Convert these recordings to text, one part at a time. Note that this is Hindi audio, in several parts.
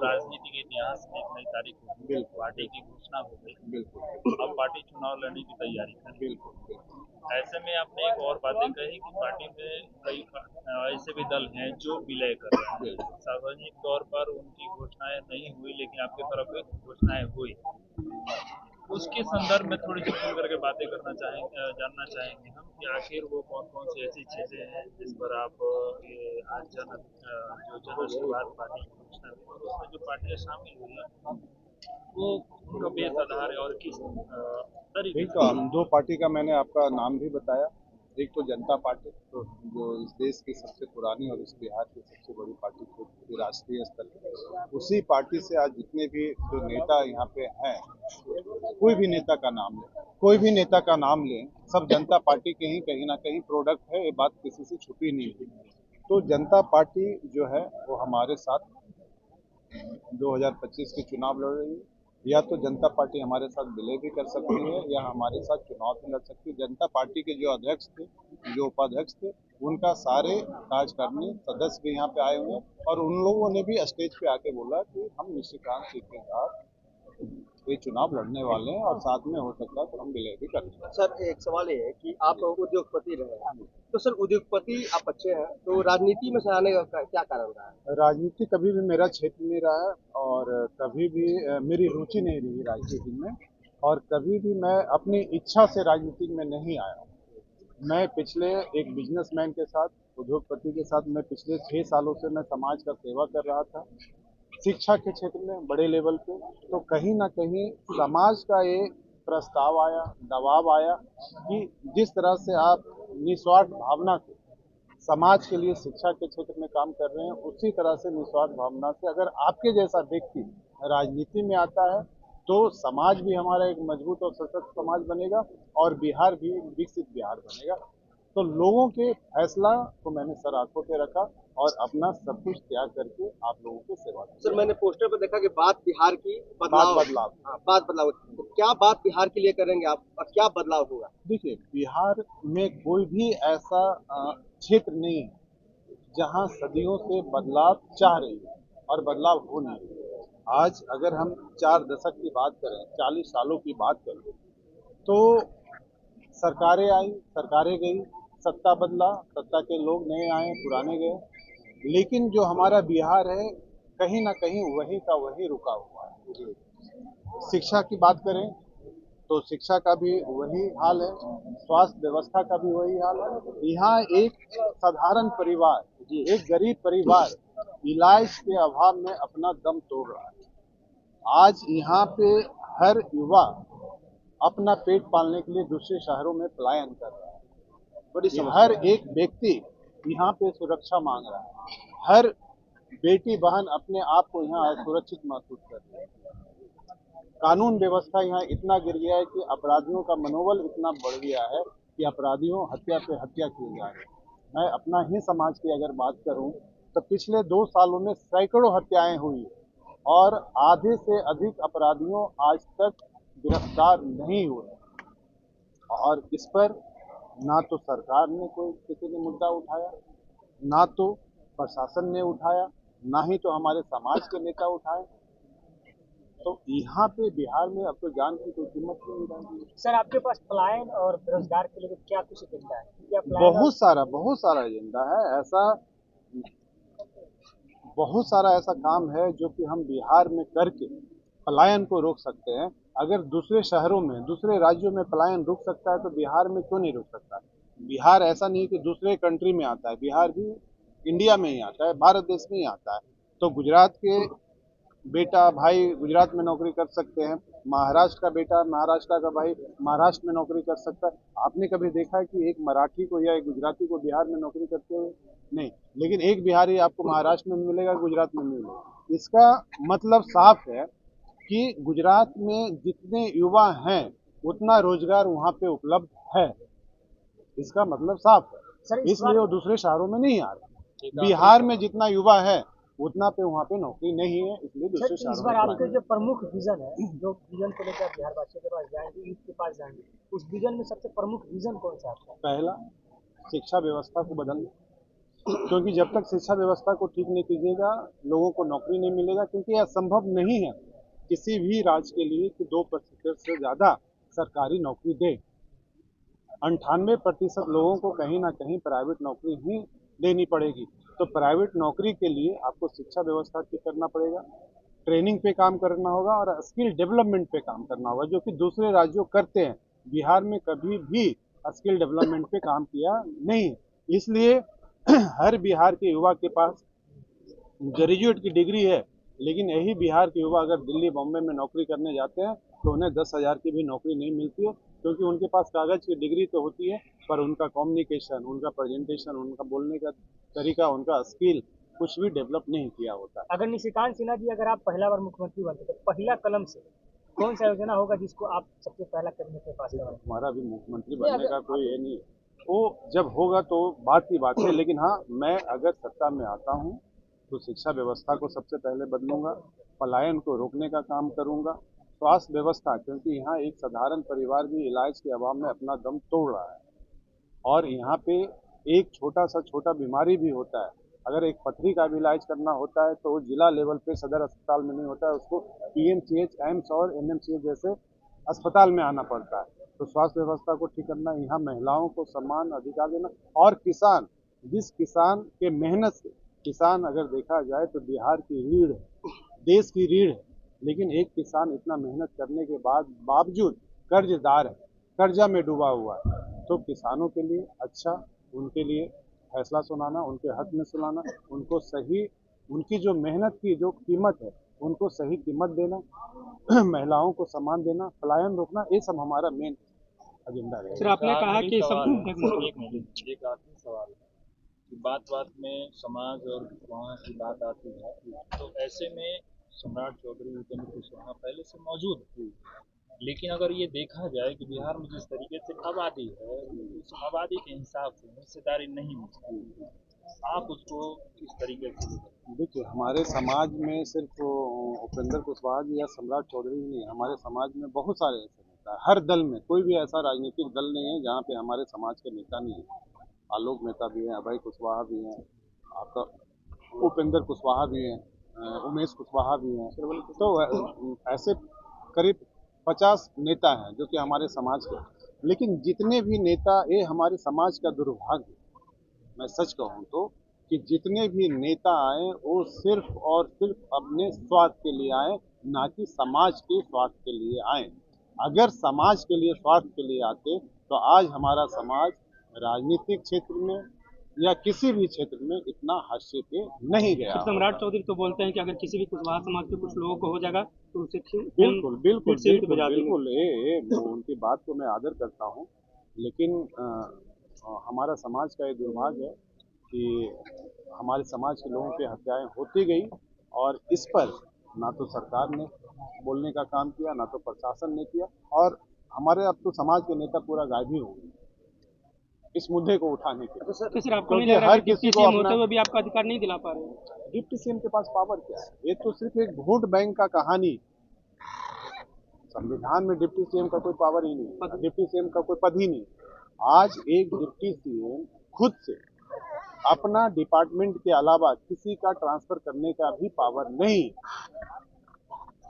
राजनीति के इतिहास में एक नई तारीख हो गई, बिल्कुल पार्टी की घोषणा हो गई। बिल्कुल अब पार्टी चुनाव लड़ने की तैयारी कर रही बिल्कुल बिल्कुल है। ऐसे में आपने एक और बातें कही कि पार्टी में कई ऐसे भी दल हैं जो विलय कर रहे हैं। बिल्कुल। सार्वजनिक तौर पर उनकी घोषणाएं नहीं हुई, लेकिन आपकी तरफ से घोषणाएं हुई। उसके संदर्भ में थोड़ी सी खुल करके बातें करना चाहेंगे, जानना चाहेंगे हम कि आखिर वो कौन कौन सी ऐसी चीजें हैं जिस पर आप ये आज जो जन आशीर्वाद पार्टी की घोषणा हुई और उसमें जो पार्टियां शामिल हुई है वो उनका बेस आधार है और किस तरीके ठीक, तो से। हम दो पार्टी का मैंने आपका नाम भी बताया। एक तो जनता पार्टी, तो जो इस देश की सबसे पुरानी और इस बिहार की सबसे बड़ी पार्टी थी पूरे राष्ट्रीय स्तर पर, उसी पार्टी से आज जितने भी जो नेता यहाँ पे हैं, कोई भी नेता का नाम लें, कोई भी नेता का नाम लें, सब जनता पार्टी के ही कहीं ना कहीं प्रोडक्ट है। ये बात किसी से छुपी नहीं हुई। तो जनता पार्टी जो है वो हमारे साथ 2025 के चुनाव लड़ रही है। या तो जनता पार्टी हमारे साथ विलय भी कर सकती है या हमारे साथ चुनाव भी लड़ सकती है। जनता पार्टी के जो अध्यक्ष थे, जो उपाध्यक्ष थे, उनका सारे कार्यकारिणी सदस्य भी यहाँ पे आए हुए हैं और उन लोगों ने भी स्टेज पे आके बोला कि हम निशिकांत सिंह के साथ ये चुनाव लड़ने वाले हैं और साथ में हो सकता है तो हम विलय भी करेंगे। सर एक सवाल ये है कि आप उद्योगपति रहे हैं, तो सर उद्योगपति आप अच्छे हैं, तो राजनीति में से आने का क्या कारण रहा है? राजनीति कभी भी मेरा क्षेत्र नहीं रहा है और कभी भी मेरी रुचि नहीं रही राजनीति में, और कभी भी मैं अपनी इच्छा से राजनीति में नहीं आया। मैं पिछले एक बिजनेसमैन के साथ, उद्योगपति के साथ, मैं पिछले 6 सालों से मैं समाज का सेवा कर रहा था शिक्षा के क्षेत्र में बड़े लेवल पे। तो कहीं ना कहीं समाज का एक प्रस्ताव आया, दबाव आया कि जिस तरह से आप निस्वार्थ भावना से समाज के लिए शिक्षा के क्षेत्र में काम कर रहे हैं, उसी तरह से निस्वार्थ भावना से अगर आपके जैसा व्यक्ति राजनीति में आता है तो समाज भी हमारा एक मजबूत और सशक्त समाज बनेगा और बिहार भी एक विकसित बिहार बनेगा। तो लोगों के फैसला को मैंने सर आंखों पे रखा और अपना सब कुछ त्याग करके आप लोगों की सेवा की। सर मैंने पोस्टर पर देखा कि बात बिहार की बात बदलाव। बदलाव। हाँ, बात बदलाव, तो क्या बात बिहार के लिए करेंगे आप और क्या बदलाव होगा? देखिए, बिहार में कोई भी ऐसा क्षेत्र नहीं है जहां सदियों से बदलाव चाह रही है और बदलाव हो नहीं रही। आज अगर हम 4 दशक की बात करें, 40 सालों की बात करें, तो सरकारें आई, सरकारें गई, सत्ता बदला, सत्ता के लोग नए आए, पुराने गए, लेकिन जो हमारा बिहार है कहीं ना कहीं वही का वही रुका हुआ है। शिक्षा की बात करें तो शिक्षा का भी वही हाल है, स्वास्थ्य व्यवस्था का भी वही हाल है। यहाँ एक साधारण परिवार, एक गरीब परिवार इलाज के अभाव में अपना दम तोड़ रहा है। आज यहाँ पे हर युवा अपना पेट पालने के लिए दूसरे शहरों में पलायन कर रहा है। बड़ी ये समस्या हर है। एक व्यक्ति यहाँ पे सुरक्षा मांग रहा है। हर बेटी बहन अपने आप को यहाँ असुरक्षित महसूस कर रही है। कानून व्यवस्था यहाँ इतना गिर गया है कि अपराधियों का मनोबल इतना बढ़ गया है कि अपराधियों हत्या पे हत्या किए जा रहे हैं। मैं अपना ही समाज की अगर बात करूं तो पिछले 2 सालों में सैकड़ों हत्याएं हुई और आधे से अधिक अपराधियों आज तक गिरफ्तार नहीं हुए। और इस पर ना तो सरकार ने कोई किसी ने मुद्दा उठाया, ना तो प्रशासन ने उठाया, ना ही तो हमारे समाज के नेता उठाए। तो यहाँ पे बिहार में अब तो जान की कोई कीमत नहीं रही। सर आपके पास पलायन और बेरोजगार के लिए क्या कुछ एजेंडा है? क्या पलायन बहुत सारा एजेंडा है। ऐसा बहुत सारा ऐसा काम है जो कि हम बिहार में करके पलायन को रोक सकते हैं। अगर दूसरे शहरों में, दूसरे राज्यों में पलायन रुक सकता है तो बिहार में क्यों नहीं रुक सकता? बिहार ऐसा नहीं कि दूसरे कंट्री में आता है, बिहार भी इंडिया में ही आता है, भारत देश में ही आता है। तो गुजरात के बेटा भाई गुजरात में नौकरी कर सकते हैं, महाराष्ट्र का बेटा, महाराष्ट्र का भाई महाराष्ट्र में नौकरी कर सकता है। आपने कभी देखा है कि एक मराठी को या एक गुजराती को बिहार में नौकरी करते हुए? नहीं। लेकिन एक बिहारी आपको महाराष्ट्र में मिलेगा, गुजरात में मिलेगा। इसका मतलब साफ है कि गुजरात में जितने युवा हैं उतना रोजगार वहाँ पे उपलब्ध है। इसका मतलब साफ है, इसलिए वो दूसरे शहरों में नहीं आ रहे। बिहार में जितना युवा है उतना पे वहाँ पे नौकरी नहीं है, इसलिए दूसरे इस शहरों बार में आपके जो प्रमुख विजन है, जो विजन को लेकर बिहार वासियों के पास जाएंगे, यूथ के पास जाएंगे, उस विजन में सबसे प्रमुख विजन कौन सा है आपका? पहला, शिक्षा व्यवस्था को बदलना। क्योंकि जब तक शिक्षा व्यवस्था को ठीक नहीं कीजिएगा लोगों को नौकरी नहीं मिलेगा, क्योंकि यह संभव नहीं है किसी भी राज्य के लिए कि 2% से ज़्यादा सरकारी नौकरी दे। 98% लोगों को कहीं ना कहीं प्राइवेट नौकरी ही लेनी पड़ेगी। तो प्राइवेट नौकरी के लिए आपको शिक्षा व्यवस्था ठीक करना पड़ेगा, ट्रेनिंग पे काम करना होगा और स्किल डेवलपमेंट पे काम करना होगा, जो कि दूसरे राज्यों करते हैं। बिहार में कभी भी स्किल डेवलपमेंट पे काम किया नहीं, इसलिए हर बिहार के युवा के पास ग्रेजुएट की डिग्री है, लेकिन यही बिहार के युवा अगर दिल्ली बॉम्बे में नौकरी करने जाते हैं तो उन्हें 10,000 की भी नौकरी नहीं मिलती है, क्योंकि उनके पास कागज की डिग्री तो होती है पर उनका कम्युनिकेशन, उनका प्रेजेंटेशन, उनका बोलने का तरीका, उनका स्किल कुछ भी डेवलप नहीं किया होता। अगर निशिकांत सिन्हा जी अगर आप पहला बार मुख्यमंत्री बनते तो पहला कलम से कौन सा योजना होगा जिसको आप सबसे पहला कदम के पास लगाएंगे? हमारा भी मुख्यमंत्री बनने का कोई ये नहीं, वो जब होगा तो बात की बात है, लेकिन हाँ मैं अगर सत्ता में आता हूँ तो शिक्षा व्यवस्था को सबसे पहले बदलूंगा, पलायन को रोकने का काम करूंगा, स्वास्थ्य व्यवस्था, क्योंकि यहाँ एक साधारण परिवार भी इलाज के अभाव में अपना दम तोड़ रहा है और यहाँ पे एक छोटा सा छोटा बीमारी भी होता है, अगर एक पथरी का भी इलाज करना होता है तो वो जिला लेवल पे सदर अस्पताल में नहीं होता है, उसको पीएमसीएच, एम्स और एनएमसीएच जैसे अस्पताल में आना पड़ता है। तो स्वास्थ्य व्यवस्था को ठीक करना, यहाँ महिलाओं को समान अधिकार देना, और किसान, जिस किसान के मेहनत से, किसान अगर देखा जाए तो बिहार की रीढ़ है, देश की रीढ़ है, लेकिन एक किसान इतना मेहनत करने के बावजूद कर्जदार है, कर्जा में डूबा हुआ है। तो किसानों के लिए अच्छा, उनके लिए फैसला सुनाना, उनके हक में सुनाना, उनको सही, उनकी जो मेहनत की जो कीमत है उनको सही कीमत देना, महिलाओं को सम्मान देना, पलायन रोकना, ये सब हमारा मेन एजेंडा रहेगा। सर आपने कहा कि एक आखिरी सवाल है कि बात बात में समाज और वहाँ की बात आती है, तो ऐसे में सम्राट चौधरी उपेंद्र कुशवाहा पहले से मौजूद थी, लेकिन अगर ये देखा जाए कि बिहार में जिस तरीके से आबादी है उस आबादी के हिसाब से हिस्सेदारी नहीं मिलती, आप उसको किस तरीके से? देखिए, हमारे समाज में सिर्फ उपेंद्र कुशवाहा जी या सम्राट चौधरी ही नहीं, हमारे समाज में बहुत सारे ऐसे नेता हैं। हर दल में कोई भी ऐसा राजनीतिक दल नहीं है जहाँ पे हमारे समाज के नेता नहीं है। आलोक मेहता भी हैं, अभय कुशवाहा भी हैं, आपका उपेंद्र कुशवाहा भी हैं, उमेश कुशवाहा भी हैं। तो ऐसे करीब 50 नेता हैं जो कि हमारे समाज के, लेकिन जितने भी नेता, ये हमारे समाज का दुर्भाग्य, मैं सच कहूँ तो, कि जितने भी नेता आए वो सिर्फ और सिर्फ अपने स्वार्थ के लिए आए, ना कि समाज के स्वार्थ के लिए आए। अगर समाज के लिए, स्वार्थ के लिए आते तो आज हमारा समाज राजनीतिक क्षेत्र में या किसी भी क्षेत्र में इतना हाशिए पे नहीं गया। सम्राट चौधरी तो बोलते हैं कि अगर किसी भी कुशवाहा समाज के कुछ लोगों को हो जाएगा तो उसे बिल्कुल बिल्कुल बिल्कुल बिल्कुल, ये उनकी बात को मैं आदर करता हूँ, लेकिन हमारा समाज का ये दुर्भाग्य है कि हमारे समाज के लोगों पे हत्याएं होती गई और इस पर ना तो सरकार ने बोलने का काम किया, ना तो प्रशासन ने किया, और हमारे अब तो समाज के नेता पूरा गायब ही हो गए इस मुद्दे को उठाने के। तो सर आपको नहीं लग रहा है कि डिप्टी सीएम होते हुए भी आपका अधिकार नहीं दिला पा रहे? डिप्टी सीएम के पास पावर क्या है? ये तो सिर्फ एक वोट बैंक का कहानी। संविधान में डिप्टी सीएम का कोई पावर ही नहीं, डिप्टी सीएम का कोई पद ही नहीं। आज एक डिप्टी सीएम खुद से अपना डिपार्टमेंट के अलावा किसी का ट्रांसफर करने का भी पावर नहीं।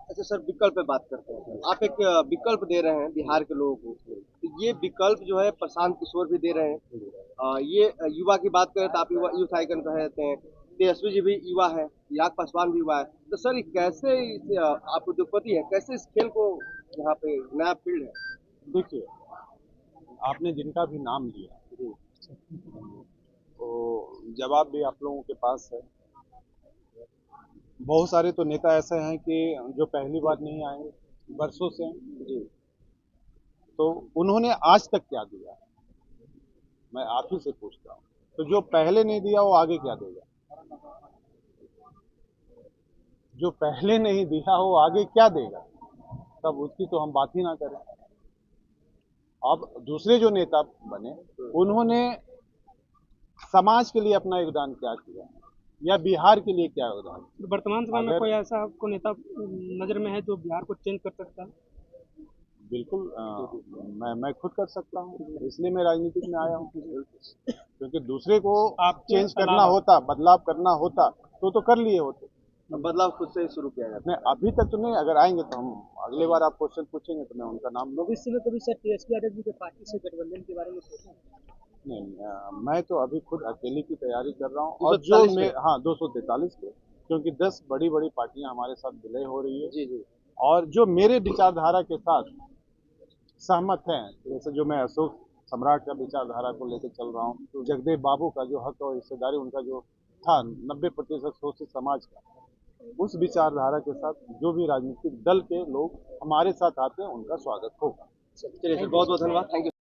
अच्छा सर, विकल्प पे बात करते हैं। आप एक विकल्प दे रहे हैं बिहार के लोगों को, तो ये विकल्प जो है प्रशांत किशोर भी दे रहे हैं। ये युवा की बात करें तो आप यूथ आइकन कहते हैं, तेजस्वी जी भी युवा है, याग पासवान भी युवा है। तो सर कैसे आप उद्योगपति है, कैसे इस खेल को यहाँ पे नया फील्ड है? देखिए, आपने जिनका भी नाम लिया तो जवाब भी आप लोगों के पास है। बहुत सारे तो नेता ऐसे हैं कि जो पहली बार नहीं आए, बरसों से जी, तो उन्होंने आज तक क्या दिया, मैं आप ही से पूछता हूँ। तो जो पहले नहीं दिया वो आगे क्या देगा? जो पहले नहीं दिया वो आगे क्या देगा? तब उसकी तो हम बात ही ना करें। अब दूसरे जो नेता बने उन्होंने समाज के लिए अपना योगदान क्या किया या बिहार के लिए क्या योगदान? वर्तमान समय में कोई ऐसा आपको नेता नजर में है जो बिहार को चेंज कर सकता है? बिल्कुल मैं खुद कर सकता हूँ, इसलिए मैं राजनीति में आया हूँ। क्योंकि दूसरे को आपके चेंज करना अलावा- होता, बदलाव करना होता तो कर लिए होते। बदलाव खुद से ही शुरू किया जाता नहीं, अभी तक तो नहीं, अगर आएंगे तो हम अगली बार आप क्वेश्चन पूछेंगे तो मैं उनका नाम लूंगा। भविष्य में कभी सर टीएसपी यादव जी के पार्टी से गठबंधन के बारे में सोचा है? नहीं, मैं तो अभी खुद अकेले की तैयारी कर रहा हूँ, और 243 जो पे? मैं, हाँ 243 पे, क्योंकि 10 बड़ी बड़ी पार्टियां हमारे साथ विलय हो रही है। जी जी। और जो मेरे विचारधारा के साथ सहमत हैं, जैसे जो मैं अशोक सम्राट का विचारधारा को लेकर चल रहा हूँ, तो जगदेव बाबू का जो हक और हिस्सेदारी उनका जो था 90% शोषित समाज का, उस विचारधारा के साथ जो भी राजनीतिक दल के लोग हमारे साथ आते हैं उनका स्वागत होगा। चलिए सर, बहुत बहुत धन्यवाद, थैंक यू।